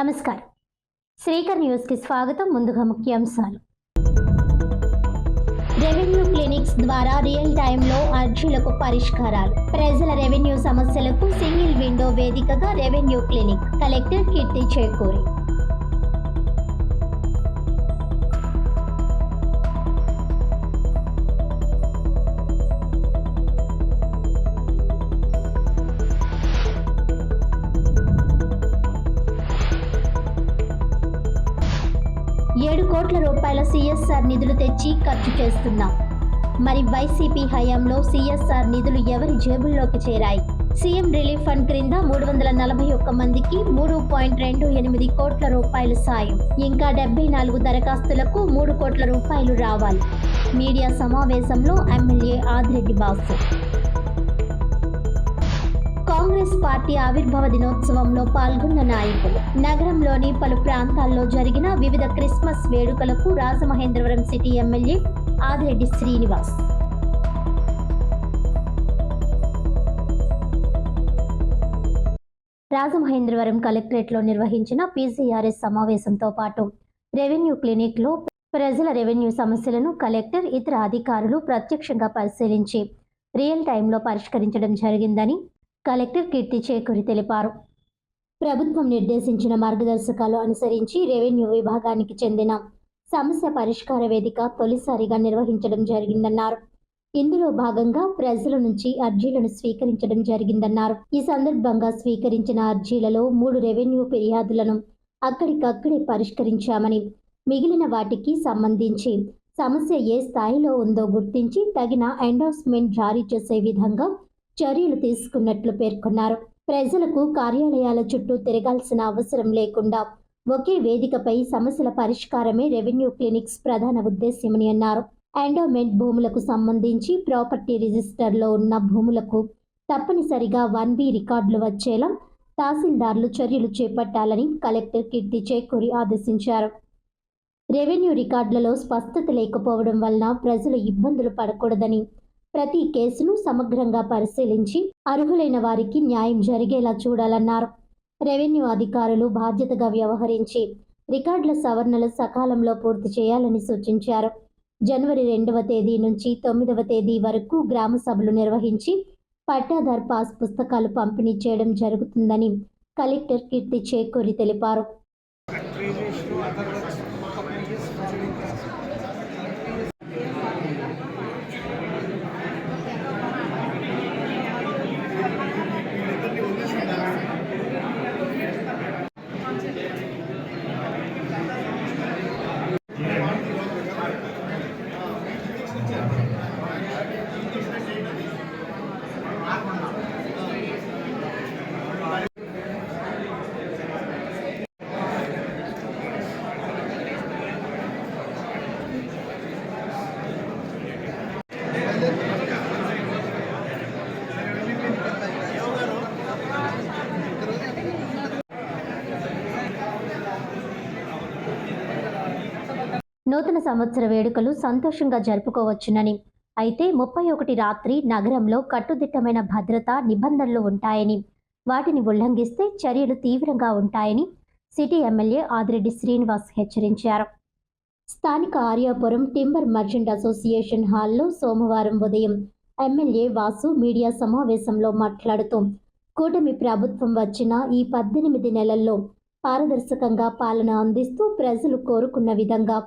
నమస్కారం. శ్రీకర్ న్యూస్ కి స్వాగతం. ముందుగా ముఖ్యాంశాలు. రెవెన్యూ క్లినిక్స్ ద్వారా రియల్ టైంలో అర్జీలకు పరిష్కారాలు. ప్రజల రెవెన్యూ సమస్యలకు సింగిల్ విండో వేదికగా రెవెన్యూ క్లినిక్. కలెక్టర్ కీర్తి చేకూరి. ₹7 కోట్ల CSR నిధులు తెచ్చి ఖర్చు చేస్తున్నాం. మరి వైసీపీ హయాంలో CSR నిధులు ఎవరి జేబుల్లోకి చేరాయి? సీఎం రిలీఫ్ ఫండ్ క్రింద 341 మందికి ₹3.28 కోట్ల సాయం. ఇంకా 74 దరఖాస్తులకు ₹3 కోట్ల రావాలి. మీడియా సమావేశంలో MLA Adireddy boss. Congress party ఆవిర్భావ దినోత్సవంలో పాల్గొన్న నాయకులు. నగరంలోని పలు ప్రాంతాల్లో జరిగిన వివిధ క్రిస్మస్ వేడుకలకు రాజమహేంద్రవరం సిటీ ఎమ్మెల్యే ఆదిరెడ్డి శ్రీనివాస్. రాజమహేంద్రవరం కలెక్టరేట్లో నిర్వహించిన PCRS సమావేశంతో పాటు రెవెన్యూ క్లినిక్లో ప్రజల రెవెన్యూ సమస్యలను కలెక్టర్, ఇతర అధికారులు ప్రత్యక్షంగా పరిశీలించి రియల్ టైంలో పరిష్కరించడం జరిగిందని కలెక్టర్ కీర్తి చేకూరి తెలిపారు. ప్రభుత్వం నిర్దేశించిన మార్గదర్శకాలు అనుసరించి రెవెన్యూ విభాగానికి చెందిన సమస్య పరిష్కార వేదిక తొలిసారిగా నిర్వహించడం జరిగిందన్నారు. ఇందులో భాగంగా ప్రజల నుంచి అర్జీలను స్వీకరించడం జరిగిందన్నారు. ఈ సందర్భంగా స్వీకరించిన అర్జీలలో 3 రెవెన్యూ ఫిర్యాదులను అక్కడికక్కడే పరిష్కరించామని, మిగిలిన వాటికి సంబంధించి సమస్య ఏ స్థాయిలో ఉందో గుర్తించి తగిన ఎండోర్స్మెంట్ జారీ చేసే విధంగా చర్యలు తీసుకున్నట్లు పేర్కొన్నారు. ప్రజలకు కార్యాలయాల చుట్టూ తిరగాల్సిన అవసరం లేకుండా ఒకే వేదికపై సమస్యల పరిష్కారమే రెవెన్యూ క్లినిక్స్ ప్రధాన ఉద్దేశ్యమని అన్నారు. ఎండోమెంట్ భూములకు సంబంధించి ప్రాపర్టీ రిజిస్టర్లో ఉన్న భూములకు తప్పనిసరిగా 1B రికార్డులు వచ్చేలా తహసీల్దార్లు చర్యలు చేపట్టాలని కలెక్టర్ కీర్తి చేకూరి ఆదేశించారు. రెవెన్యూ రికార్డులలో స్పష్టత లేకపోవడం వలన ప్రజలు ఇబ్బందులు పడకూడదని, ప్రతి కేసును సమగ్రంగా పరిశీలించి అర్హులైన వారికి న్యాయం జరిగేలా చూడాలన్నారు. రెవెన్యూ అధికారులు బాధ్యతగా వ్యవహరించి రికార్డుల సవరణలు సకాలంలో పూర్తి చేయాలని సూచించారు. జనవరి 2వ తేదీ నుంచి 9వ తేదీ వరకు గ్రామ సభలు నిర్వహించి పట్టాదార్ పాస్ పుస్తకాలు పంపిణీ చేయడం జరుగుతుందని కలెక్టర్ కీర్తి చేకూరి తెలిపారు. నూతన సంవత్సర వేడుకలు సంతోషంగా జరుపుకోవచ్చునని, అయితే 31 రాత్రి నగరంలో కట్టుదిట్టమైన భద్రతా నిబంధనలు ఉంటాయని, వాటిని ఉల్లంఘిస్తే చర్యలు తీవ్రంగా ఉంటాయని సిటీ ఎమ్మెల్యే ఆదిరెడ్డి శ్రీనివాస్ హెచ్చరించారు. స్థానిక ఆర్యాపురం టింబర్ మర్చెంట్ అసోసియేషన్ హాల్లో సోమవారం ఉదయం ఎమ్మెల్యే వాసు మీడియా సమావేశంలో మాట్లాడుతూ, కూటమి ప్రభుత్వం వచ్చిన ఈ 18 నెలల్లో పారదర్శకంగా పాలన అందిస్తూ ప్రజలు కోరుకున్న విధంగా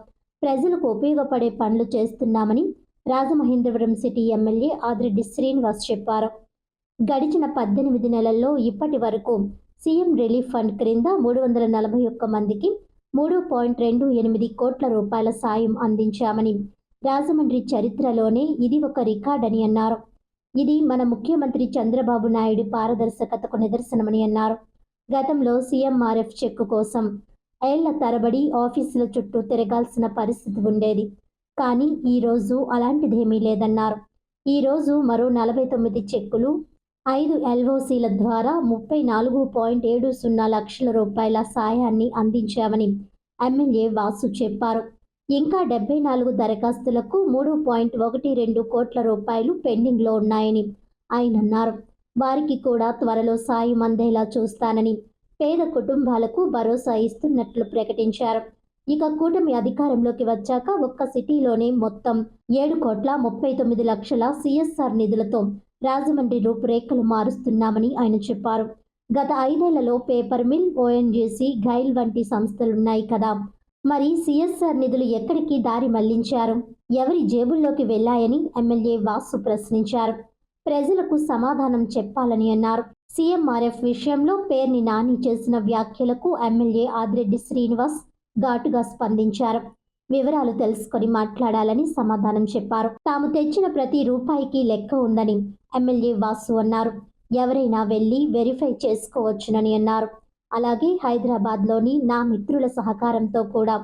ప్రజలకు ఉపయోగపడే పనులు చేస్తున్నామని రాజమహేంద్రవరం సిటీ ఎమ్మెల్యే ఆదిరెడ్డి శ్రీనివాస్ చెప్పారు. గడిచిన 18 నెలల్లో ఇప్పటి వరకు సీఎం రిలీఫ్ ఫండ్ క్రింద 341 మందికి ₹3.28 కోట్ల సాయం అందించామని, రాజమండ్రి చరిత్రలోనే ఇది ఒక రికార్డని అన్నారు. ఇది మన ముఖ్యమంత్రి చంద్రబాబు నాయుడు పారదర్శకతకు నిదర్శనమని అన్నారు. గతంలో CMRF చెక్కు కోసం ఏళ్ల తరబడి ఆఫీసుల చుట్టూ తిరగాల్సిన పరిస్థితి ఉండేది. కానీ ఈరోజు అలాంటిదేమీ లేదన్నారు. ఈరోజు మరో 49 చెక్కులు, 5 LOCల ద్వారా ₹34.70 లక్షల సాయాన్ని అందించామని ఎమ్మెల్యే వాసు చెప్పారు. ఇంకా 74 దరఖాస్తులకు ₹3.12 కోట్ల పెండింగ్లో ఉన్నాయని ఆయన అన్నారు. వారికి కూడా త్వరలో సాయం అందేలా చూస్తానని, పేద కుటుంబాలకు భరోసా ఇస్తున్నట్లు ప్రకటించారు. ఇక కూటమి అధికారంలోకి వచ్చాక ఒక్క సిటీలోనే మొత్తం 7,39,00,000 సిఎస్ఆర్ నిధులతో రాజమండ్రి రూపురేఖలు మారుస్తున్నామని ఆయన చెప్పారు. గత 5 ఏళ్లలో పేపర్ మిల్, ఓఎన్జీసీ, గైల్ వంటి సంస్థలున్నాయి కదా, మరి సిఎస్ఆర్ నిధులు ఎక్కడికి దారి మళ్లించారు, ఎవరి జేబుల్లోకి వెళ్లాయని ఎమ్మెల్యే వాసు ప్రశ్నించారు. ప్రజలకు సమాధానం చెప్పాలని అన్నారు. సీఎంఆర్ఎఫ్ విషయంలో పేర్ని నాని చేసిన వ్యాఖ్యలకు ఎమ్మెల్యే ఆదిరెడ్డి శ్రీనివాస్ ఘాటుగా స్పందించారు. వివరాలు తెలుసుకొని మాట్లాడాలని సమాధానం చెప్పారు. తాము తెచ్చిన ప్రతి రూపాయికి లెక్క ఉందని ఎమ్మెల్యే వాసు అన్నారు. ఎవరైనా వెళ్లి వెరిఫై చేసుకోవచ్చునని అన్నారు. అలాగే హైదరాబాద్లోని నా మిత్రుల సహకారంతో కూడా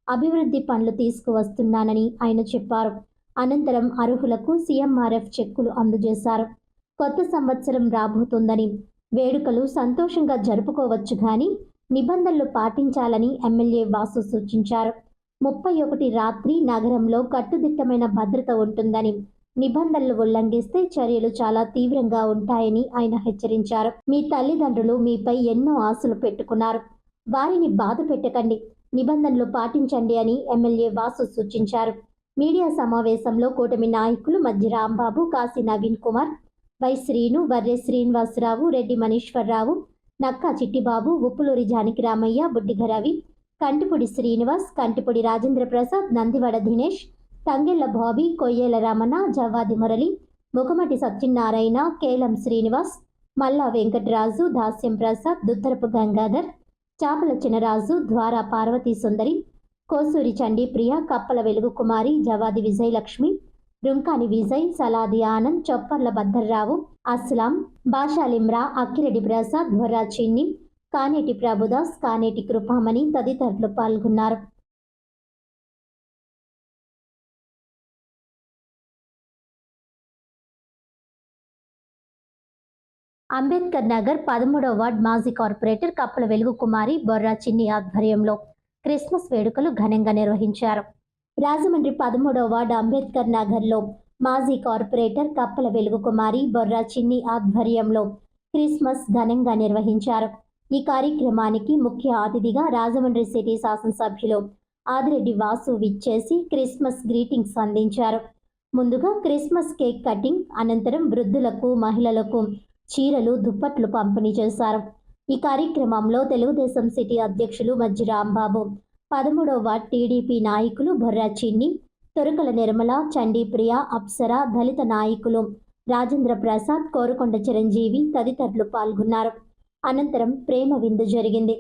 అభివృద్ధి పనులు తీసుకువస్తున్నానని ఆయన చెప్పారు. అనంతరం అర్హులకు సీఎంఆర్ఎఫ్ చెక్కులు అందజేశారు. కొత్త సంవత్సరం రాబోతుందని వేడుకలు సంతోషంగా జరుపుకోవచ్చు కానీ నిబంధనలు పాటించాలని ఎమ్మెల్యే వాసు సూచించారు. 31 రాత్రి నగరంలో కట్టుదిట్టమైన భద్రత ఉంటుందని, నిబంధనలు ఉల్లంఘిస్తే చర్యలు చాలా తీవ్రంగా ఉంటాయని ఆయన హెచ్చరించారు. మీ తల్లిదండ్రులు మీపై ఎన్నో ఆశలు పెట్టుకున్నారు, వారిని బాధ పెట్టకండి, నిబంధనలు పాటించండి అని ఎమ్మెల్యే వాసు సూచించారు. మీడియా సమావేశంలో కూటమి నాయకులు మధ్య రాంబాబు, కాశీ నవీన్ కుమార్, వై శ్రీను, వర్రె శ్రీనివాసరావు, రెడ్డి మనీశ్వరరావు, నక్కా చిట్టిబాబు, ఉప్పులూరి జానకిరామయ్య, బుడ్డిగ రవి, కంటిపొడి శ్రీనివాస్, కంటిపొడి రాజేంద్ర ప్రసాద్, నందివడ దినేష్, తంగెళ్ల బాబీ, కొయ్యేల రమణ, జవ్వాది మురళి, ముఖమటి సత్యనారాయణ, కేలం శ్రీనివాస్, మల్లా వెంకటరాజు, దాస్యం ప్రసాద్, దుద్దరపు గంగాధర్, చాపల చినరాజు, ద్వారా పార్వతీ సుందరి, కోసూరి చండీప్రియ, కప్పల వెలుగు కుమారి, జవాది విజయలక్ష్మి, రుంకాని విజయ్, సలాది ఆనంద్, చొప్పర్ల భద్దర్రావు, అస్లాం, బాషాలిమ్రా, అక్కిరెడ్డి ప్రసాద్, ధ్వర్రా చిన్ని, కానేటి ప్రభుదాస్, కానేటి కృపామణి తదితరులు పాల్గొన్నారు. అంబేద్కర్ నగర్ 13వ వార్డ్ మాజీ కార్పొరేటర్ కప్పల వెలుగు కుమారి, బొర్రా చిన్ని ఆధ్వర్యంలో క్రిస్మస్ వేడుకలు ఘనంగా నిర్వహించారు. రాజమండ్రి 13వ వార్డు అంబేద్కర్ నగర్లో మాజీ కార్పొరేటర్ కప్పల వెలుగు కుమారి, బొర్రా చిన్ని ఆధ్వర్యంలో క్రిస్మస్ ఘనంగా నిర్వహించారు. ఈ కార్యక్రమానికి ముఖ్య అతిథిగా రాజమండ్రి సిటీ శాసనసభ్యులు ఆదిరెడ్డి వాసు విచ్చేసి క్రిస్మస్ గ్రీటింగ్స్ అందించారు. ముందుగా క్రిస్మస్ కేక్ కటింగ్, అనంతరం వృద్ధులకు, మహిళలకు చీరలు, దుప్పట్లు పంపిణీ చేశారు. ఈ కార్యక్రమంలో తెలుగుదేశం సిటీ అధ్యక్షులు మజ్జి రాంబాబు, 13వ వార్డ్ టీడీపీ నాయకులు బొర్రా చిన్ని, తొరకల నిర్మల, చండీప్రియ, అప్సర, దళిత నాయకులు రాజేంద్ర ప్రసాద్, కోరుకొండ చిరంజీవి తదితరులు పాల్గొన్నారు. అనంతరం ప్రేమ విందు జరిగింది.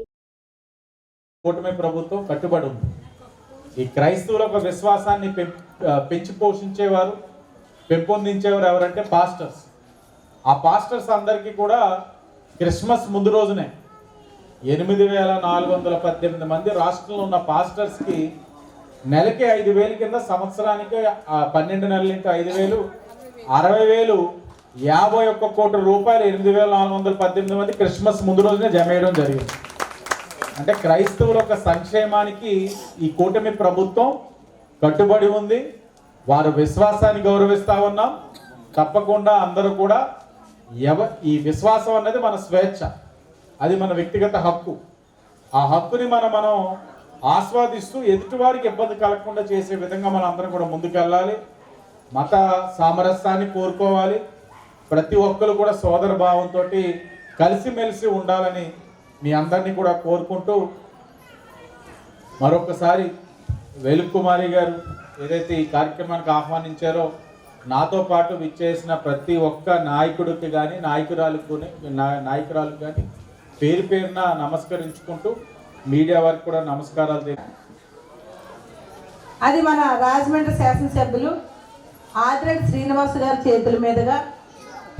కూటమి ప్రభుత్వం కట్టుబడి ఉంది. ఈ క్రైస్తవుల విశ్వాసాన్ని పెంచి పోషించేవారు, పెంపొందించేవారు ఎవరంటే పాస్టర్స్. ఆ పాస్టర్స్ అందరికీ కూడా క్రిస్మస్ ముందు రోజునే 8,418 మంది రాష్ట్రంలో ఉన్న పాస్టర్స్కి నెలకి 5,000 కింద, సంవత్సరానికి 12 నెలలు ఇంకా 5,000, 60,000, 51 కోట్ల రూపాయలు 8,418 మంది క్రిస్మస్ ముందు రోజునే జమ చేయడం జరిగింది. అంటే క్రైస్తవుల యొక్క సంక్షేమానికి ఈ కూటమి ప్రభుత్వం కట్టుబడి ఉంది. వారి విశ్వాసాన్ని గౌరవిస్తూ ఉన్నాం. తప్పకుండా అందరూ కూడా ఈ విశ్వాసం అనేది మన స్వేచ్ఛ, అది మన వ్యక్తిగత హక్కు. ఆ హక్కుని మనం ఆస్వాదిస్తూ ఎదుటివారికి ఇబ్బంది కలగకుండా చేసే విధంగా మనం అందరం కూడా ముందుకెళ్ళాలి. మత సామరస్యాన్ని కోరుకోవాలి. ప్రతి ఒక్కరు కూడా సోదర భావంతో కలిసిమెలిసి ఉండాలని మీ అందరినీ కూడా కోరుకుంటూ, మరొకసారి వెలుగు కుమారి గారు ఏదైతే ఈ కార్యక్రమానికి ఆహ్వానించారో, నాతో పాటు విచ్చేసిన ప్రతి ఒక్క నాయకుడికి కానీ నాయకురాలకు కానీ పేరు పేరున నమస్కరించుకుంటూ మీడియా వారికి కూడా నమస్కారాలు. అది మన రాజమండ్రి శాసనసభ్యులు ఆదిరెడ్డి శ్రీనివాస్ గారి చేతుల మీదుగా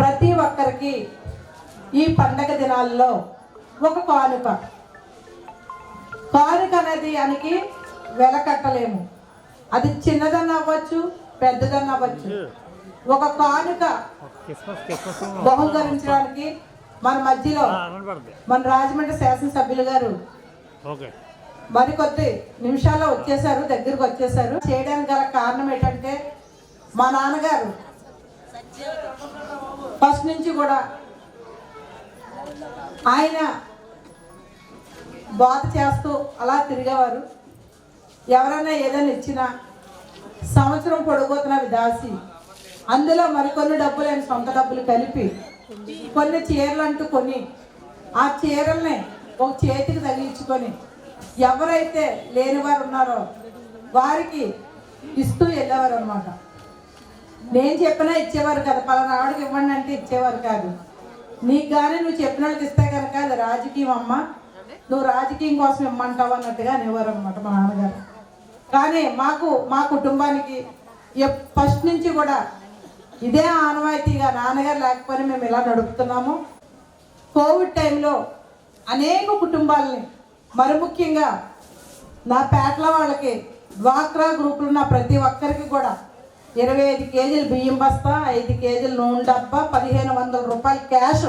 ప్రతి ఒక్కరికి ఈ పండగ దినాల్లో ఒక కానుక అనేది దానికి వెల కట్టలేము. అది చిన్నదన్న అవ్వచ్చు, పెద్దదన్న అవ్వచ్చు. ఒక కానుక బహుకరించడానికి మన మధ్యలో మన రాజమండ్రి శాసనసభ్యులు గారు మరికొద్ది నిమిషాల్లో దగ్గరికి వచ్చేసారు. చేయడానికి గల కారణం ఏంటంటే, మా నాన్నగారు ఫస్ట్ నుంచి కూడా ఆయన బాత చేస్తూ అలా తిరిగేవారు. ఎవరైనా ఏదైనా ఇచ్చినా సంవత్సరం పొడిపోతున్నవి దాసి అందులో మరికొన్ని డబ్బులు ఆయన సొంత డబ్బులు కలిపి కొన్ని చీరలు అంటూ కొని ఆ చీరల్ని ఒక చేతికి తగిలించుకొని ఎవరైతే లేని వారు ఉన్నారో వారికి ఇస్తూ వెళ్ళేవారు అనమాట. నేను చెప్పినా ఇచ్చేవారు కదా, పలానా ఆవిడకి ఇవ్వండి అంటే ఇచ్చేవారు కాదు. నీకు కానీ నువ్వు చెప్పిన వాళ్ళకి ఇస్తే కనుక అది రాజకీయం అమ్మ, నువ్వు రాజకీయం కోసం ఇమ్మంటావు అన్నట్టుగా అనేవారు అనమాట మా నాన్నగారు. కానీ మా కుటుంబానికి ఫస్ట్ నుంచి కూడా ఇదే ఆనవాయితీగా నాన్నగారు లేకపోయినా మేము ఇలా నడుపుతున్నాము. కోవిడ్ టైంలో అనేక కుటుంబాలని, మరి ముఖ్యంగా నా పేటల వాళ్ళకి డ్వాక్రా గ్రూపులు ఉన్న ప్రతి ఒక్కరికి కూడా 25 కేజీలు బియ్యం బస్తా, 5 కేజీలు నూనె డబ్బా, 1500 రూపాయలు క్యాష్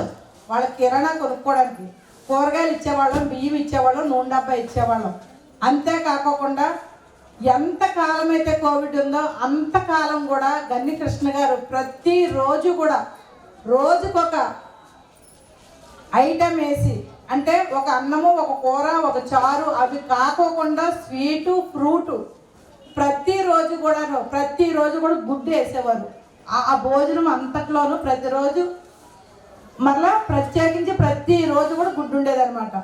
వాళ్ళ కిరాణా కొనుక్కోవడానికి కూరగాయలు ఇచ్చేవాళ్ళం, బియ్యం ఇచ్చేవాళ్ళం, నూనె డబ్బా ఇచ్చేవాళ్ళం. అంతేకాకుండా ఎంతకాలం అయితే కోవిడ్ ఉందో అంతకాలం కూడా గన్ని కృష్ణ గారు ప్రతిరోజు కూడా రోజుకొక ఐటెం వేసి, అంటే ఒక అన్నము, ఒక కూర, ఒక చారు, అవి కాకోకుండా స్వీటు, ఫ్రూటు ప్రతిరోజు కూడా గుడ్డు వేసేవారు. ఆ భోజనం అంతట్లోనూ ప్రతిరోజు మళ్ళా ప్రత్యేకించి ప్రతిరోజు కూడా గుడ్డు ఉండేదన్నమాట.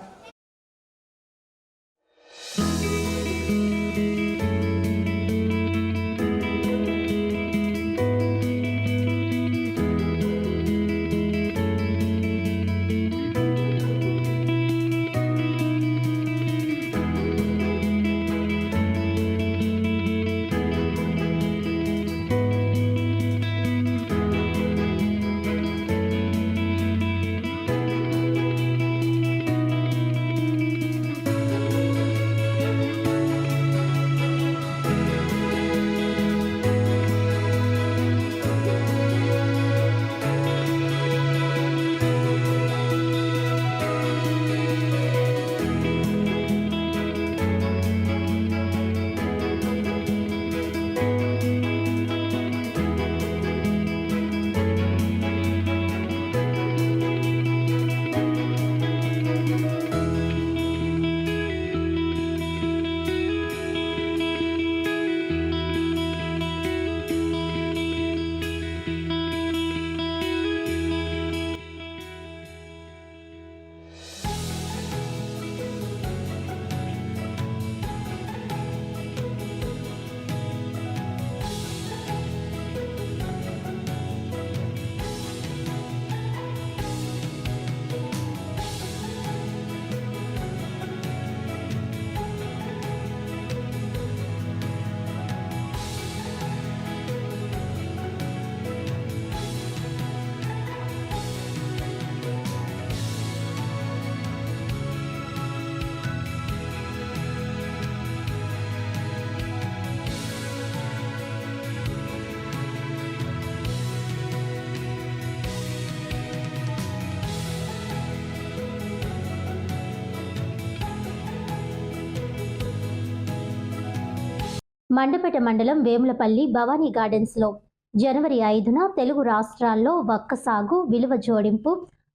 మండపేట మండలం వేములపల్లి భవానీ గార్డెన్స్లో జనవరి 5న తెలుగు రాష్ట్రాల్లో వక్క సాగు విలువ జోడింపు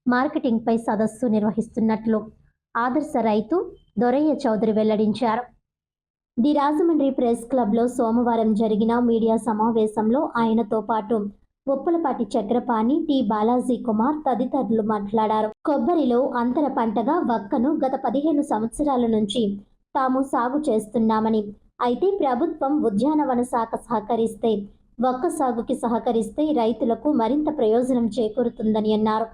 మార్కెటింగ్పై సదస్సు నిర్వహిస్తున్నట్లు ఆదర్శ రైతు దొరయ్య చౌదరి వెల్లడించారు. ది రాజమండ్రి ప్రెస్ క్లబ్లో సోమవారం జరిగిన మీడియా సమావేశంలో ఆయనతో పాటు ఉప్పలపాటి చక్రపాణి, టి బాలాజీ కుమార్ తదితరులు మాట్లాడారు. కొబ్బరిలో అంతర పంటగా వక్కను గత 15 సంవత్సరాల నుంచి తాము సాగు చేస్తున్నామని, అయితే ప్రభుత్వం ఉద్యానవన శాఖ సహకరిస్తే, వక్క సాగుకి సహకరిస్తే రైతులకు మరింత ప్రయోజనం చేకూరుతుందని అన్నారు.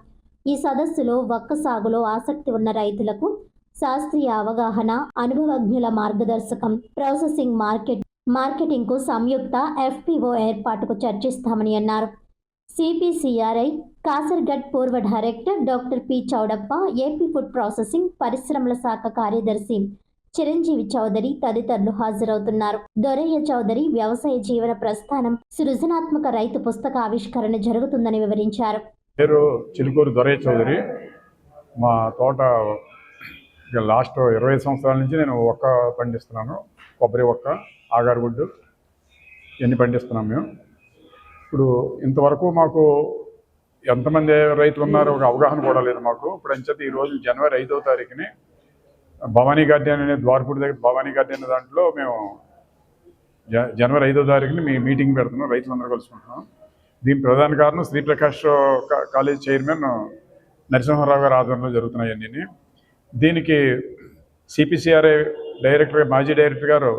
ఈ సదస్సులో వక్క సాగులో ఆసక్తి ఉన్న రైతులకు శాస్త్రీయ అవగాహన, అనుభవజ్ఞుల మార్గదర్శకం, ప్రాసెసింగ్ మార్కెటింగ్కు సంయుక్త FPO ఏర్పాటుకు చర్చిస్తామని అన్నారు. CPCRI కాసర్గఢ్ పూర్వ director doctor P Chowdappa, AP food processing పరిశ్రమల శాఖ కార్యదర్శి చిరంజీవి చౌదరి తదితరులు హాజరవుతున్నారు. దొరయ్య చౌదరి వ్యవసాయ జీవన ప్రస్థానం, సృజనాత్మక రైతు పుస్తక ఆవిష్కరణ జరుగుతుందని వివరించారు. పేరు చిలుకూరు దొరయ్య చౌదరి. మా తోట లాస్ట్ 20 సంవత్సరాల నుంచి నేను ఒక్క పండిస్తున్నాను. కొబ్బరి ఒక్క, ఆగారుగుడ్డు ఇవన్నీ పండిస్తున్నాం మేము. ఇప్పుడు ఇంతవరకు మాకు ఎంతమంది రైతులు ఉన్నారో ఒక అవగాహన కూడా లేదు మాకు. ఇప్పుడు అంచేత ఈరోజు జనవరి 5వ తారీఖుని భవానీ గార్డెన్ అనే ద్వారపూడి దగ్గర భవానీ గార్డెన్ అనే దాంట్లో మేము జనవరి 5వ తారీఖుని మీటింగ్ పెడుతున్నాం, రైతులందరూ కలుసుకుంటున్నాం. దీని ప్రధాన కారణం శ్రీప్రకాష్ కాలేజ్ చైర్మన్ నరసింహారావు గారి ఆధ్వర్యంలో జరుగుతున్నాయి అన్నీ. దీనికి సిపిసిఆర్ఐ డైరెక్టర్, మాజీ డైరెక్టర్ గారు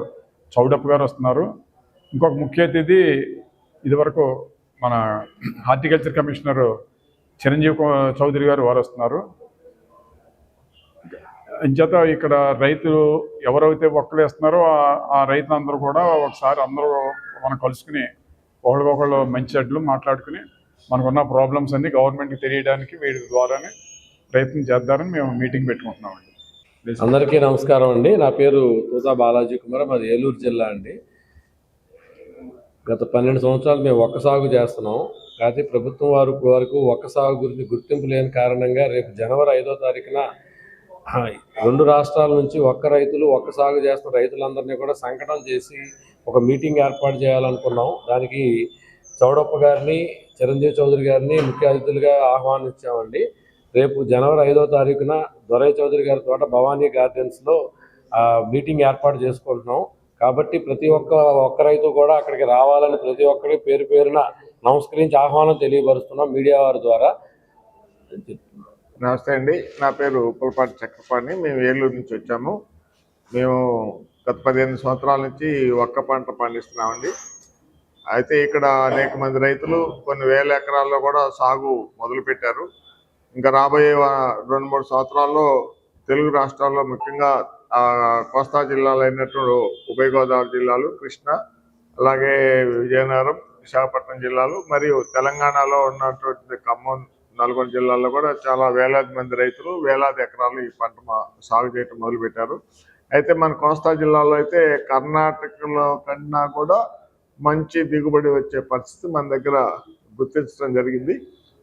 చౌడప్ప గారు వస్తున్నారు. ఇంకొక ముఖ్య అతిథి ఇదివరకు మన హార్టికల్చర్ కమిషనర్ చిరంజీవి చౌదరి గారు వారు వస్తున్నారు. అంచేత ఇక్కడ రైతులు ఎవరైతే ఒక్కలేస్తున్నారో ఆ రైతులందరూ కూడా ఒకసారి అందరూ మనం కలుసుకుని ఒకళ్ళకొకళ్ళు మంచి చెడ్లు మాట్లాడుకుని మనకున్న ప్రాబ్లమ్స్ అన్ని గవర్నమెంట్కి తెలియడానికి వీటి ద్వారానే ప్రయత్నం చేద్దారని మేము మీటింగ్ పెట్టుకుంటున్నామండి. అందరికీ నమస్కారం అండి. నా పేరు తూతా బాలాజీ కుమార్, మాది ఏలూరు జిల్లా అండి. గత 12 సంవత్సరాలు మేము ఒక్క సాగు చేస్తున్నాం. కాకపోతే ప్రభుత్వం వరకు ఒక్క సాగు గురించి గుర్తింపు లేని కారణంగా రేపు జనవరి 5వ తారీఖున 2 రాష్ట్రాల నుంచి ఒక్క సాగు చేస్తున్న రైతులందరినీ కూడా సంకటం చేసి ఒక మీటింగ్ ఏర్పాటు చేయాలనుకున్నాం. దానికి చౌడప్ప గారిని, చిరంజీవి చౌదరి గారిని ముఖ్య అతిథులుగా ఆహ్వానించామండి. రేపు జనవరి 5వ తారీఖున దొరయ్య చౌదరి గారి తోట భవానీ గార్డెన్స్లో మీటింగ్ ఏర్పాటు చేసుకుంటున్నాం. కాబట్టి ప్రతి ఒక్క రైతు కూడా అక్కడికి రావాలని ప్రతి ఒక్కరికి పేరు పేరున నమస్కరించి ఆహ్వానం తెలియపరుస్తున్నాం మీడియా వారి ద్వారా. నమస్తే అండి, నా పేరు పులపాటి చక్రపాణి. మేము ఏలూరు నుంచి వచ్చాము. మేము గత 15 సంవత్సరాల నుంచి ఒక్క పంట పండిస్తున్నామండి. అయితే ఇక్కడ అనేక మంది రైతులు కొన్ని వేల ఎకరాల్లో కూడా సాగు మొదలుపెట్టారు. ఇంకా రాబోయే 2-3 సంవత్సరాల్లో తెలుగు రాష్ట్రాల్లో ముఖ్యంగా కోస్తా జిల్లాలు అయినటువంటి ఉభయ గోదావరి జిల్లాలు, కృష్ణ, అలాగే విజయనగరం, విశాఖపట్నం జిల్లాలు మరియు తెలంగాణలో ఉన్నటువంటి ఖమ్మం, నల్గొండ జిల్లాల్లో కూడా చాలా వేలాది మంది రైతులు వేలాది ఎకరాలు ఈ పంట సాగు చేయటం మొదలుపెట్టారు. అయితే మన కోస్తా జిల్లాలో అయితే కర్ణాటకలో కన్నా కూడా మంచి దిగుబడి వచ్చే పరిస్థితి మన దగ్గర గుర్తించడం జరిగింది.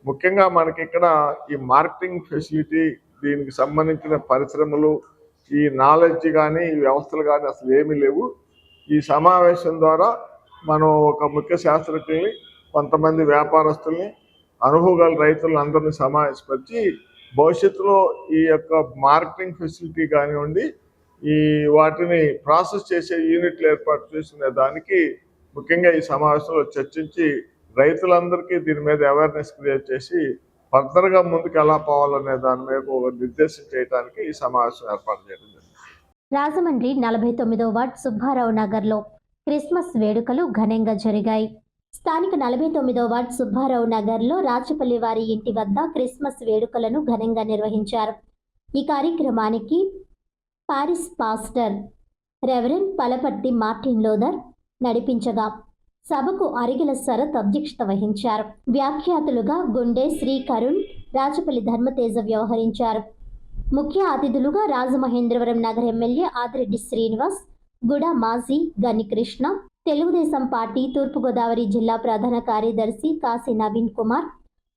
ముఖ్యంగా మనకి ఇక్కడ ఈ మార్కెటింగ్ ఫెసిలిటీ, దీనికి సంబంధించిన పరిశ్రమలు, ఈ నాలెడ్జ్ కానీ ఈ వ్యవస్థలు కానీ అసలు ఏమీ లేవు. ఈ సమావేశం ద్వారా మనం ఒక ముఖ్య శాస్త్రజ్ఞుల్ని, కొంతమంది వ్యాపారస్తుల్ని, అనుభవం గల రైతులందరినీ సమావేశపరిచి భవిష్యత్తులో ఈ యొక్క మార్కెటింగ్ ఫెసిలిటీ కానివ్వండి, ఈ వాటిని ప్రాసెస్ చేసే యూనిట్లు ఏర్పాటు చేసుకునే దానికి ముఖ్యంగా ఈ సమావేశంలో చర్చించి రైతులందరికీ దీని మీద అవేర్నెస్ క్రియేట్ చేసి ఫర్దర్గా ముందుకు ఎలా పోవాలనే దాని మీద ఒక నిర్దేశం చేయడానికి ఈ సమావేశం ఏర్పాటు చేయడం జరిగింది. రాజమండ్రి 49వ వార్డ్ సుబ్బారావు నగర్లో క్రిస్మస్ వేడుకలు ఘనంగా జరిగాయి. స్థానిక 49వ వార్డ్ సుబ్బారావు నగర్లో రాచపల్లి వారి ఇంటి వద్ద క్రిస్మస్ వేడుకలను ఘనంగా నిర్వహించారు. ఈ కార్యక్రమానికి parish pastor reverend Palaparthi Martin Luther నడిపించగా సభకు అరిగిల శరత్ అధ్యక్షత వహించారు. వ్యాఖ్యాతులుగా గుండె శ్రీ కరుణ్, రాచపల్లి ధర్మతేజ వ్యవహరించారు. ముఖ్య అతిథులుగా రాజమహేంద్రవరం నగర ఎమ్మెల్యే ఆదిరెడ్డి శ్రీనివాస్, గుడ మాజీ గని కృష్ణ, తెలుగుదేశం పార్టీ తూర్పుగోదావరి జిల్లా ప్రధాన కార్యదర్శి కాశీ నవీన్ కుమార్,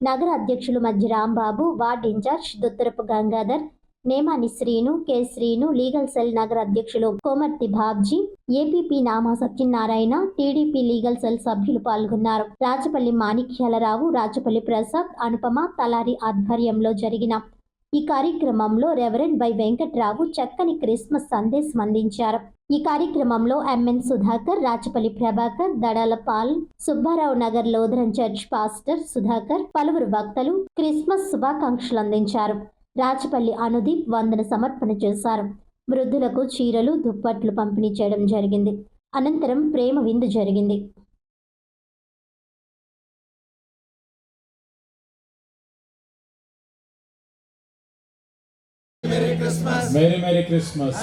నగర అధ్యక్షులు Madhya Rambabu, ward incharge Duttarapu Gangadhar, Nemani Srinu, K Srinu, legal cell నగర అధ్యక్షులు Komarthi Babji, APP Nama Satyanarayana, TDP legal cell సభ్యులు పాల్గొన్నారు. రాచపల్లి మాణిక్యాలరావు, రాచపల్లి ప్రసాద్, అనుపమ, తలారి ఆధ్వర్యంలో జరిగిన ఈ కార్యక్రమంలో రెవరెండ్ వై వెంకట్రావు చక్కని క్రిస్మస్ సందేశం అందించారు. ఈ కార్యక్రమంలో MN Sudhakar, Rachapalli Prabhakar, Dadala Paul, Subbarao Nagar Lutheran church pastor Sudhakar, పలువురు వక్తలు క్రిస్మస్ శుభాకాంక్షలు అందించారు. రాచపల్లి అనుదీప్ వందన సమర్పణ చేశారు. వృద్ధులకు చీరలు, దుప్పట్లు పంపిణీ చేయడం జరిగింది. అనంతరం ప్రేమ విందు జరిగింది. Merry Christmas.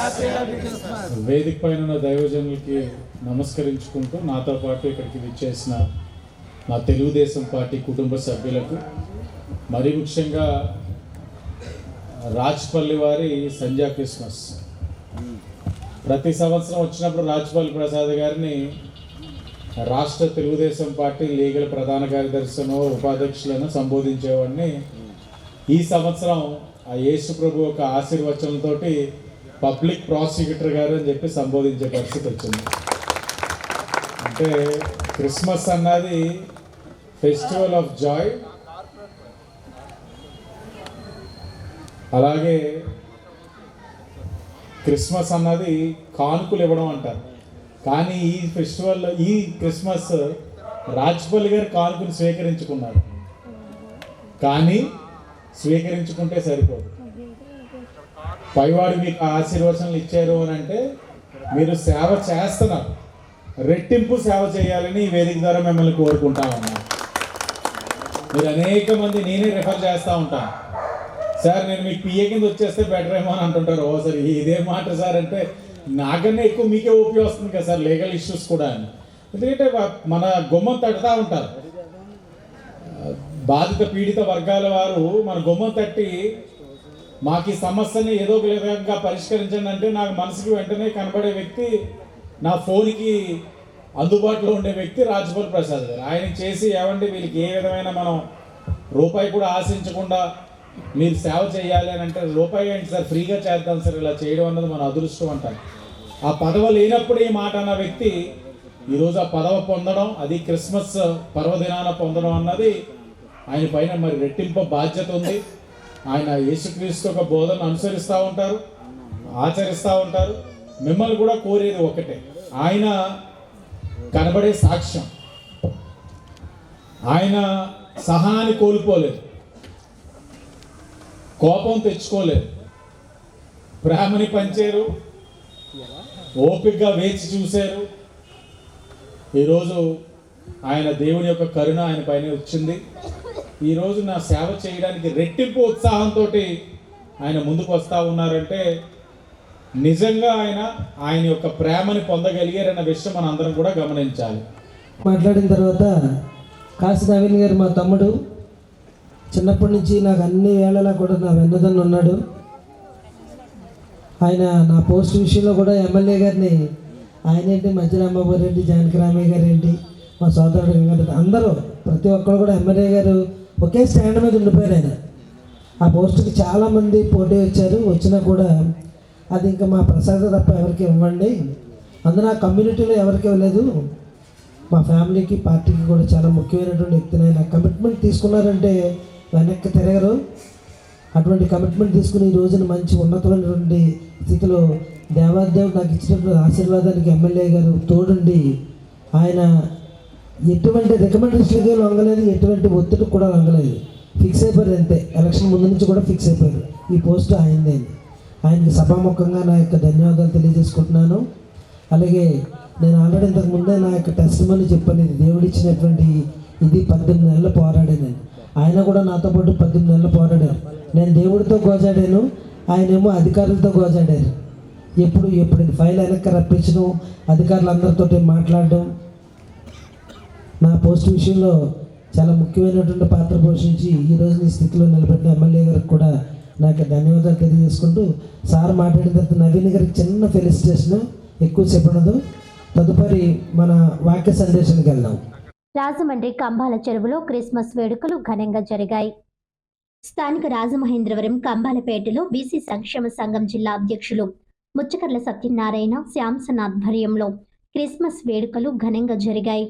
వేదిక పైన ఉన్న దైవజనులకి నమస్కరించుకుంటూ నాతో పాటు ఇక్కడికి విచ్చేసిన నా తెలుగుదేశం పార్టీ కుటుంబ సభ్యులకు, మరి ముఖ్యంగా రాచపల్లి వారి సంధ్యా క్రిస్మస్. ప్రతి సంవత్సరం వచ్చినప్పుడు రాచపల్లి ప్రసాద్ గారిని రాష్ట్ర తెలుగుదేశం పార్టీ లీగల్ ప్రధాన కార్యదర్శిను, ఉపాధ్యక్షులను సంబోధించేవాడిని. ఈ సంవత్సరం ఆ యేసు ప్రభు ఒక ఆశీర్వచనంతో పబ్లిక్ ప్రాసిక్యూటర్ గారు అని చెప్పి సంబోధించే పరిస్థితి వచ్చింది. అంటే క్రిస్మస్ అన్నది ఫెస్టివల్ ఆఫ్ జాయ్, అలాగే క్రిస్మస్ అన్నది కానుకలు ఇవ్వడం అంటారు. కానీ ఈ ఫెస్టివల్, ఈ క్రిస్మస్ రాజ్పల్లి గారు కానుకలు స్వీకరించుకున్నారు. కానీ స్వీకరించుకుంటే సరిపోదు, పైవాడు మీకు ఆశీర్వచనలు ఇచ్చారు అని అంటే మీరు సేవ చేస్తున్నారు, రెట్టింపు సేవ చేయాలని ఈ వేదిక ద్వారా మిమ్మల్ని కోరుకుంటా ఉన్నాను. మీరు అనేక మంది, నేనే రిఫర్ చేస్తూ ఉంటాను, సార్ నేను మీకు పిఏ కింద వచ్చేస్తే బెటర్ ఏమో అని అంటుంటారు. ఓ సార్ ఇదే మాట సార్ అంటే నాకన్నా ఎక్కువ మీకే ఓపీ వస్తుంది కదా సార్, లీగల్ ఇష్యూస్ కూడా అని. ఎందుకంటే మన గుమ్మం తట్టుతూ ఉంటారు, బాధిత పీడిత వర్గాల వారు మన గుమ్మం తట్టి మాకు ఈ సమస్యని ఏదో ఒక విధంగా పరిష్కరించండి అంటే నాకు మనసుకి వెంటనే కనబడే వ్యక్తి, నా ఫోన్కి అందుబాటులో ఉండే వ్యక్తి రాజ్పల్ ప్రసాద్ గారు. ఆయన చేసి ఏమంటే వీళ్ళకి ఏ విధమైన మనం రూపాయి కూడా ఆశించకుండా మీరు సేవ చేయాలి అని అంటే, రూపాయి ఏంటి సార్ ఫ్రీగా చేద్దాం సార్, ఇలా చేయడం అన్నది మన అదృష్టం అంటారు. ఆ పదవ లేనప్పుడు ఈ మాట అన్న వ్యక్తి ఈరోజు ఆ పదవ పొందడం, అది క్రిస్మస్ పర్వదినాన పొందడం అన్నది ఆయన పైన మరి రెట్టింపు బాధ్యత ఉంది. ఆయన యేసుక్రీస్తు యొక్క బోధన అనుసరిస్తూ ఉంటారు, ఆచరిస్తూ ఉంటారు. మిమ్మల్ని కూడా కోరేది ఒకటే, ఆయన కనబడే సాక్ష్యం. ఆయన సహనాన్ని కోల్పోలేదు, కోపం తెచ్చుకోలేదు, ప్రేమని పంచారు, ఓపికగా వేచి చూశారు. ఈరోజు ఆయన దేవుని యొక్క కరుణ ఆయన పైన వచ్చింది. ఈరోజు నా సేవ చేయడానికి రెట్టింపు ఉత్సాహంతో ఆయన ముందుకు వస్తూ ఉన్నారంటే నిజంగా ఆయన యొక్క ప్రేమని పొందగలిగారన్న విషయం మన అందరం కూడా గమనించాలి. మాట్లాడిన తర్వాత కాశీ నవీన్ గారు మా తమ్ముడు, చిన్నప్పటి నుంచి నాకు అన్ని వేళలా కూడా నా వెన్నదన్ను ఉన్నాడు. ఆయన నా పోస్ట్ విషయంలో కూడా ఎమ్మెల్యే గారిని, ఆయన ఏంటి మధ్యరాంబాబు రెడ్డి, జానకి రామయ్య గారు ఏంటి, మా సోదరుడు వెంకటరెడ్డి, అందరూ ప్రతి ఒక్కరు కూడా ఎమ్మెల్యే గారు ఒకే స్టాండ్ మీద ఉండిపోయారు. ఆయన ఆ పోస్టుకి చాలామంది పోటీ వచ్చారు, వచ్చినా కూడా అది ఇంకా మా ప్రసాద్ తప్ప ఎవరికి ఇవ్వండి, అందులో ఆ కమ్యూనిటీలో ఎవరికి ఇవ్వలేదు, మా ఫ్యామిలీకి పార్టీకి కూడా చాలా ముఖ్యమైనటువంటి వ్యక్తిని ఆయన కమిట్మెంట్ తీసుకున్నారంటే వెనక్కి తిరగరు. అటువంటి కమిట్మెంట్ తీసుకుని ఈ రోజున మంచి ఉన్నతమైనటువంటి స్థితిలో దేవాదేవుడు నాకు ఇచ్చినటువంటి ఆశీర్వాదానికి ఎమ్మెల్యే గారు తోడుండి, ఆయన ఎటువంటి రికమెండేషన్కి లొంగలేదు, ఎటువంటి ఒత్తిడికి కూడా లొంగలేదు, ఫిక్స్ అయిపోయారు అంతే. ఎలక్షన్ ముందు నుంచి కూడా ఫిక్స్ అయిపోయారు ఈ పోస్ట్ ఆయనదే. ఆయనకి సభాముఖంగా నా యొక్క ధన్యవాదాలు తెలియజేసుకుంటున్నాను. అలాగే నేను ఆల్రెడీ ఇంతకు ముందే నా యొక్క టెస్ట్ మనీ చెప్పాను, ఇది దేవుడిచ్చినటువంటి, ఇది 18 నెలలు పోరాడాను. ఆయన కూడా నాతో పాటు 18 నెలలు పోరాడారు. నేను దేవుడితో గోజాడాను, ఆయనేమో అధికారులతో గోజాడారు. ఎప్పుడు ఫైల్ వెనక్కి రప్పించడం, అధికారులందరితో మాట్లాడడం, నా పోస్ట్ విషయంలో చాలా ముఖ్యమైనటువంటి పాత్ర పోషించి ఈరోజు ఈ స్థితిలో నిలబెట్టిన ఎమ్మెల్యే గారికి కూడా నాకు ధన్యవాదాలు తెలియజేసుకుంటూ, సార్ మాట్లాడిన తర్వాత నవీన్ గారికి చిన్న ఫెలిసిటేషన్, ఎక్కువ చెప్పనదు. తదుపరి మన వాక్య సందేశానికి వెళ్దాం. రాజమండ్రి కంబాల చెరువులో క్రిస్మస్ వేడుకలు ఘనంగా జరిగాయి. స్థానిక రాజమహేంద్రవరం కంబాలపేటలో బీసీ సంక్షేమ సంఘం జిల్లా అధ్యక్షులు ముచ్చకర్ల సత్యనారాయణ, శ్యాంసన్ ఆధ్వర్యంలో క్రిస్మస్ వేడుకలు ఘనంగా జరిగాయి.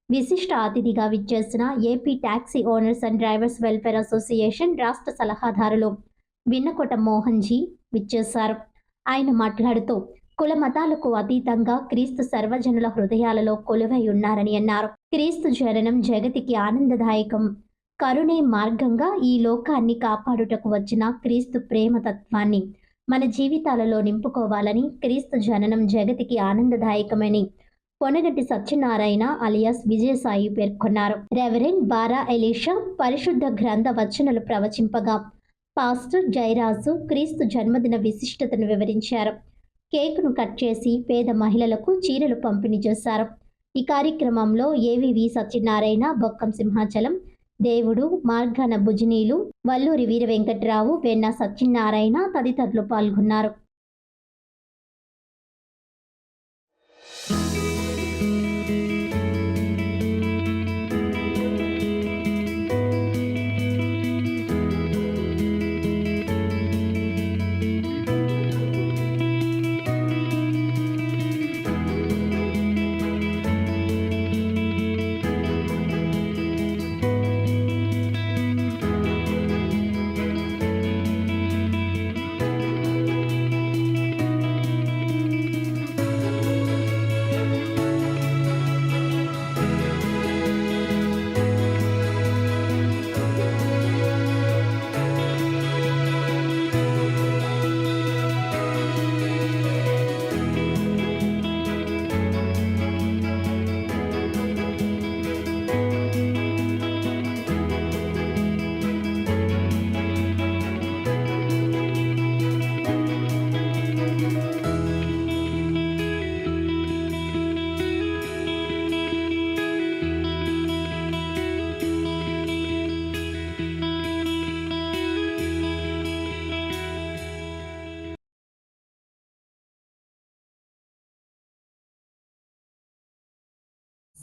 విశిష్ట అతిథిగా విచ్చేసిన AP taxi owners and drivers welfare association రాష్ట్ర సలహాదారులు విన్నకోట మోహన్ జీ విచ్చేశారు. ఆయన మాట్లాడుతూ కుల మతాలకు అతీతంగా క్రీస్తు సర్వజనుల హృదయాలలో కొలువై ఉన్నారని అన్నారు. క్రీస్తు జననం జగతికి ఆనందదాయకం, కరుణే మార్గంగా ఈ లోకాన్ని కాపాడుటకు వచ్చిన క్రీస్తు ప్రేమతత్వాన్ని మన జీవితాలలో నింపుకోవాలని, క్రీస్తు జననం జగతికి ఆనందదాయకమని పొనగంటి సత్యనారాయణ అలియాస్ విజయసాయి పేర్కొన్నారు. రెవరెండ్ బారా ఎలీషా పరిశుద్ధ గ్రంథ వచనాలు ప్రవచింపగా పాస్టర్ జయరాజు క్రీస్తు జన్మదిన విశిష్టతను వివరించారు. కేకును కట్ చేసి పేద మహిళలకు చీరలు పంపిణీ చేశారు. ఈ కార్యక్రమంలో ఏవివి సత్యనారాయణ, బొక్కం సింహాచలం, దేవుడు, మార్గాన భుజనీలు, వల్లూరి వీర వెంకట్రావు, వెన్న సత్యనారాయణ తదితరులు పాల్గొన్నారు.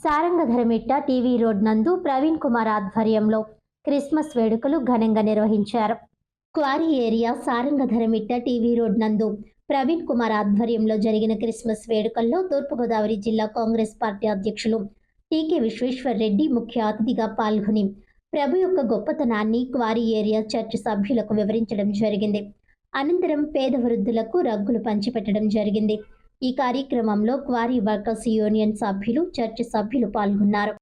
సారంగధరమిట్ట టీవీ రోడ్ నందు ప్రవీణ్ కుమార్ ఆధ్వర్యంలో క్రిస్మస్ వేడుకలు ఘనంగా నిర్వహించారు. క్వారీ ఏరియా సారంగధరమిట్ట టీవీ రోడ్ నందు ప్రవీణ్ కుమార్ ఆధ్వర్యంలో జరిగిన క్రిస్మస్ వేడుకల్లో తూర్పుగోదావరి జిల్లా కాంగ్రెస్ పార్టీ అధ్యక్షులు టీకే విశ్వేశ్వర్ రెడ్డి ముఖ్య అతిథిగా పాల్గొని ప్రభు యొక్క గొప్పతనాన్ని క్వారీ ఏరియా చర్చ్ సభ్యులకు వివరించడం జరిగింది. అనంతరం పేద వృద్ధులకు రగ్గులు పంచిపెట్టడం జరిగింది. ఈ కార్యక్రమంలో క్వారీ వర్కర్స్ యూనియన్ సభ్యులు, చర్చ్ సభ్యులు పాల్గొన్నారు.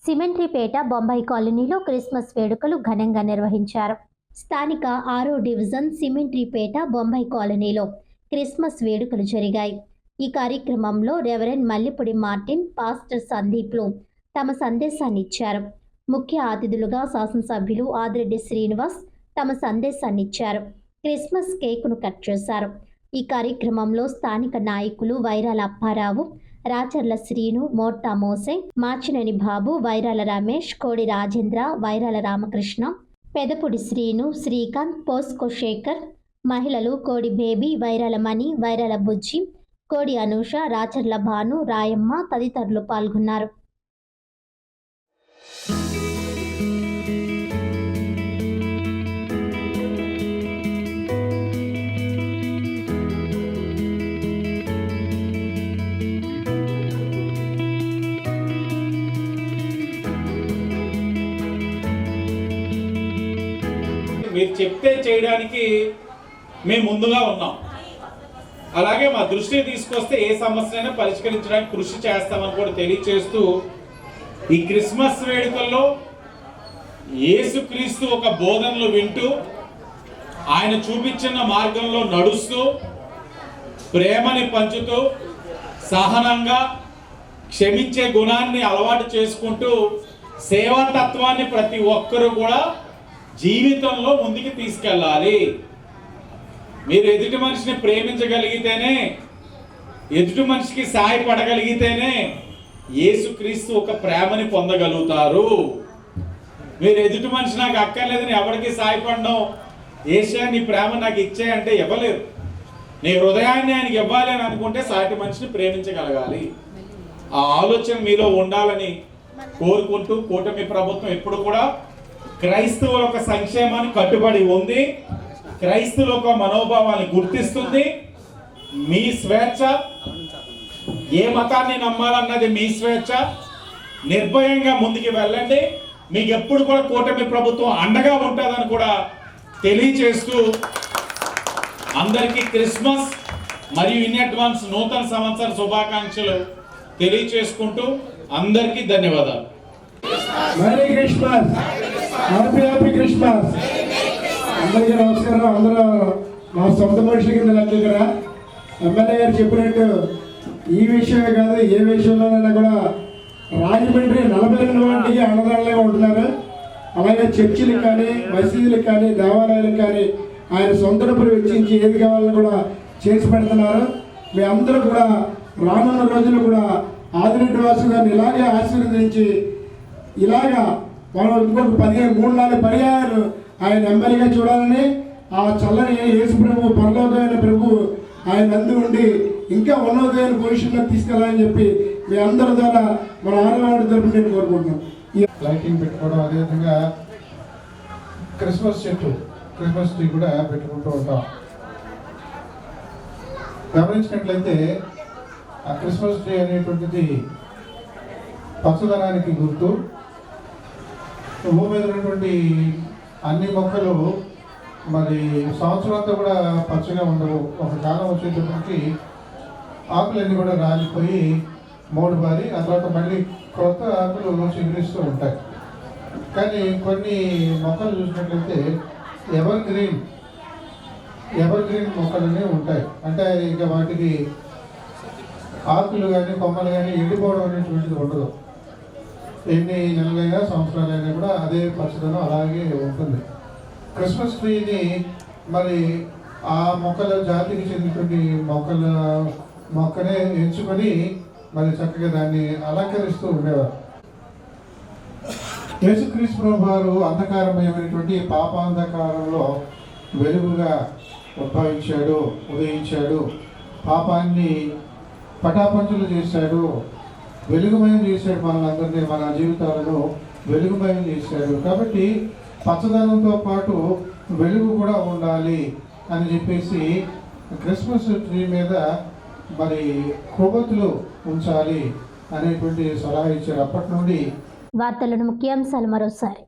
సిమెంట్రీపేట బొంబాయి కాలనీలో క్రిస్మస్ వేడుకలు ఘనంగా నిర్వహించారు. స్థానిక 6వ డివిజన్ సిమెంట్రీపేట బొంబాయి కాలనీలో క్రిస్మస్ వేడుకలు జరిగాయి. ఈ కార్యక్రమంలో రెవరెండ్ మల్లిపూడి మార్టిన్, పాస్టర్ సందీప్లు తమ సందేశాన్ని ఇచ్చారు. ముఖ్య అతిథులుగా శాసనసభ్యులు ఆదిరెడ్డి శ్రీనివాస్ తమ సందేశాన్ని ఇచ్చారు. క్రిస్మస్ కేకును కట్ చేశారు. ఈ కార్యక్రమంలో స్థానిక నాయకులు వైరాల అప్పారావు, రాచర్ల శ్రీను, మోర్తా మోసే, మాచినేని బాబు, వైరాల రమేష్, కోడి రాజేంద్ర, వైరాల రామకృష్ణ, పెదపుడి శ్రీను, శ్రీకాంత్, పోస్కో శేఖర్, మహిళలు కోడి బేబీ, వైరాల మణి, వైరాల బుజ్జి, కోడి అనూష, రాచర్ల భాను, రాయమ్మ తదితరులు పాల్గొన్నారు. మీరు చెప్తే చేయడానికి మేము ముందుగా ఉన్నాం. అలాగే మా దృష్టికి తీసుకొస్తే ఏ సమస్యనైనా పరిష్కరించడానికి కృషి చేస్తామని కూడా తెలియచేస్తూ ఈ క్రిస్మస్ వేడుకల్లో యేసుక్రీస్తు ఒక బోధనలు వింటూ ఆయన చూపించిన మార్గంలో నడుస్తూ ప్రేమని పంచుతూ సహనంగా క్షమించే గుణాన్ని అలవాటు చేసుకుంటూ సేవాతత్వాన్ని ప్రతి ఒక్కరూ కూడా జీవితంలో ముందుకు తీసుకెళ్ళాలి. మీరు ఎదుటి మనిషిని ప్రేమించగలిగితేనే, ఎదుటి మనిషికి సాయపడగలిగితేనే యేసుక్రీస్తు ఒక ప్రేమని పొందగలుగుతారు. మీరు ఎదుటి మనిషి నాకు అక్కర్లేదని ఎవరికి సాయపడడం, ఏషియా నీ ప్రేమ నాకు ఇచ్చే అంటే ఇవ్వలేరు. నీ హృదయాన్ని ఆయనకి ఇవ్వాలి అని అనుకుంటే సాటి మనిషిని ప్రేమించగలగాలి. ఆ ఆలోచన మీలో ఉండాలని కోరుకుంటూ కూటమి ప్రభుత్వం ఎప్పుడు కూడా క్రైస్తవుల యొక్క సంక్షేమాన్ని కట్టుబడి ఉంది. క్రైస్తవుల యొక్క మనోభావాన్ని గుర్తిస్తుంది. మీ స్వేచ్ఛ, ఏ మతాన్ని నమ్మాలన్నది మీ స్వేచ్ఛ. నిర్భయంగా ముందుకు వెళ్ళండి. మీకు ఎప్పుడు కూడా కూటమి ప్రభుత్వం అండగా ఉంటుందని కూడా తెలియచేస్తూ అందరికీ క్రిస్మస్ మరియు ఇన్ అడ్వాన్స్ నూతన సంవత్సర శుభాకాంక్షలు తెలియచేసుకుంటూ అందరికీ ధన్యవాదాలు. Merry Christmas, happy Christmas. అందరికీ నమస్కారం. అందరూ మా సొంత మనుషుల కింద దగ్గర ఎమ్మెల్యే గారు చెప్పినట్టు ఈ విషయమే కాదు, ఏ విషయంలోనైనా కూడా రాజమండ్రి 42 మందికి అన్నదానంగా ఉంటున్నారు. అలాగే చర్చిలకు కానీ, మసీదులకు కానీ, దేవాలయాలకు కానీ ఆయన సొంత డబ్బులు వెచ్చించి ఏది కావాలని కూడా చేసి పెడుతున్నారు. మీ అందరూ కూడా రానున్న రోజులు కూడా ఆదిరెడ్డి వాసు గారిని ఇలాగే ఆశీర్వదించి ఇలాగా మనం ఇంకొక 3-4 పర్యాయాలు ఆయన ఎమ్మెల్యేగా చూడాలని, ఆ చల్లని యేసు ప్రభు, పరలోకమైన ప్రభు ఆయన అందు ఉండి ఇంకా ఉన్నతమైన పొజిషన్లో తీసుకెళ్ళాలని చెప్పి మీ అందరి ద్వారా మన ఆడవాడి తరపున నేను కోరుకుంటున్నాను. ఈ లైటింగ్ పెట్టుకోవడం, అదేవిధంగా క్రిస్మస్ చెట్టు, క్రిస్మస్ ట్రీ కూడా పెట్టుకుంటూ ఉంటాం. గమనించినట్లయితే ఆ క్రిస్మస్ ట్రీ అనేటువంటిది పచ్చదనానికి గుర్తు. భూమి మీద ఉన్నటువంటి అన్ని మొక్కలు మరి సంవత్సరం అంతా కూడా పచ్చగా ఉండవు. ఒక కాలం వచ్చేటప్పటికి ఆకులన్నీ కూడా రాలిపోయి మోడుబారి ఆ తర్వాత మళ్ళీ కొత్త ఆకులు చిగురిస్తూ ఉంటాయి. కానీ కొన్ని మొక్కలు చూసినట్లయితే ఎవర్ గ్రీన్ మొక్కలనే ఉంటాయి. అంటే ఇక వాటికి ఆకులు కానీ కొమ్మలు కానీ ఎండిపోవడం అనేటువంటిది ఉండదు. ఎన్ని నెలలైనా సంవత్సరాలైనా కూడా అదే పచ్చదనం అలాగే ఉంటుంది. క్రిస్మస్ ట్రీని మరి ఆ మొక్కల జాతికి చెందినటువంటి మొక్కనే ఎంచుకొని మరి చక్కగా దాన్ని అలంకరిస్తూ ఉండేవారు. యేసుక్రీస్తు ప్రభువు వారు అంధకారమయమైనటువంటి పాపాంధకారంలో వెలుగుగా ఉద్భవించాడు, ఉదయించాడు. పాపాన్ని పటాపంచులు చేశాడు, వెలుగుమయం చేశాడు, మనందరినీ మన జీవితాలను వెలుగుమయం చేశాడు. కాబట్టి పచ్చదనంతో పాటు వెలుగు కూడా ఉండాలి అని చెప్పేసి క్రిస్మస్ ట్రీ మీద మరి కొవ్వొత్తులు ఉంచాలి అనేటువంటి సలహా ఇచ్చారు. అప్పటి నుండి వార్తలను ముఖ్యాంశాలు మరోసారి.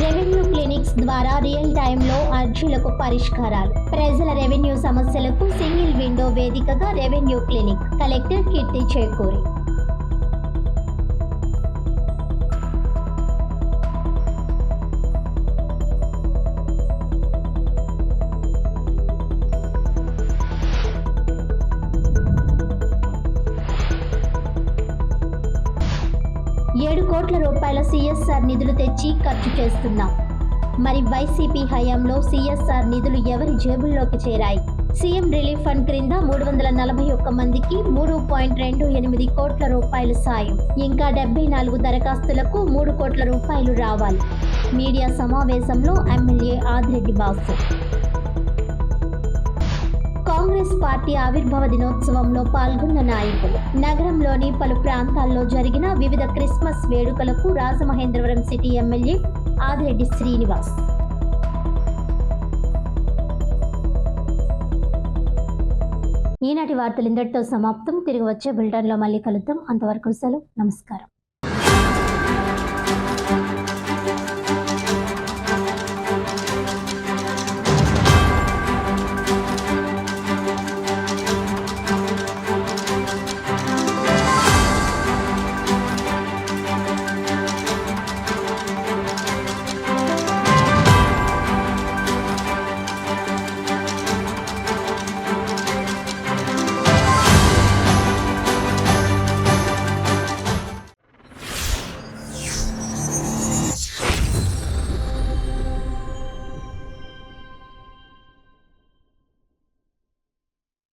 రెవెన్యూ క్లినిక్స్ ద్వారా రియల్ టైంలో అర్జీలకు పరిష్కారాలు. ప్రజల రెవెన్యూ సమస్యలకు సింగిల్ విండో వేదికగా రెవెన్యూ క్లినిక్. కలెక్టర్ కీర్తి చేకూరి. ₹7 కోట్ల CSR నిధులు తెచ్చి ఖర్చు చేస్తున్నాం. మరి వైసీపీ హయాంలో CSR నిధులు ఎవరి జేబుల్లోకి చేరాయి? సీఎం రిలీఫ్ ఫండ్ క్రింద 341 మందికి ₹3.28 కోట్ల సాయం. ఇంకా 74 దరఖాస్తులకు ₹3 కోట్ల రావాలి. మీడియా సమావేశంలో ఎమ్మెల్యే ఆదిరెడ్డి బాబు. కాంగ్రెస్ పార్టీ ఆవిర్భావ దినోత్సవంలో పాల్గొన్న నాయకులు. నగరంలోని పలు ప్రాంతాల్లో జరిగిన వివిధ క్రిస్మస్ వేడుకలకు రాజమహేంద్రవరం సిటీ ఎమ్మెల్యే ఆదిరెడ్డి శ్రీనివాస్. ఈనాటి వార్తలు ఇంతటితో సమాప్తం. తిరిగి వచ్చే బులెటిన్లో మళ్ళీ కలుద్దాం. అంతవరకు సెలవు. నమస్కారం.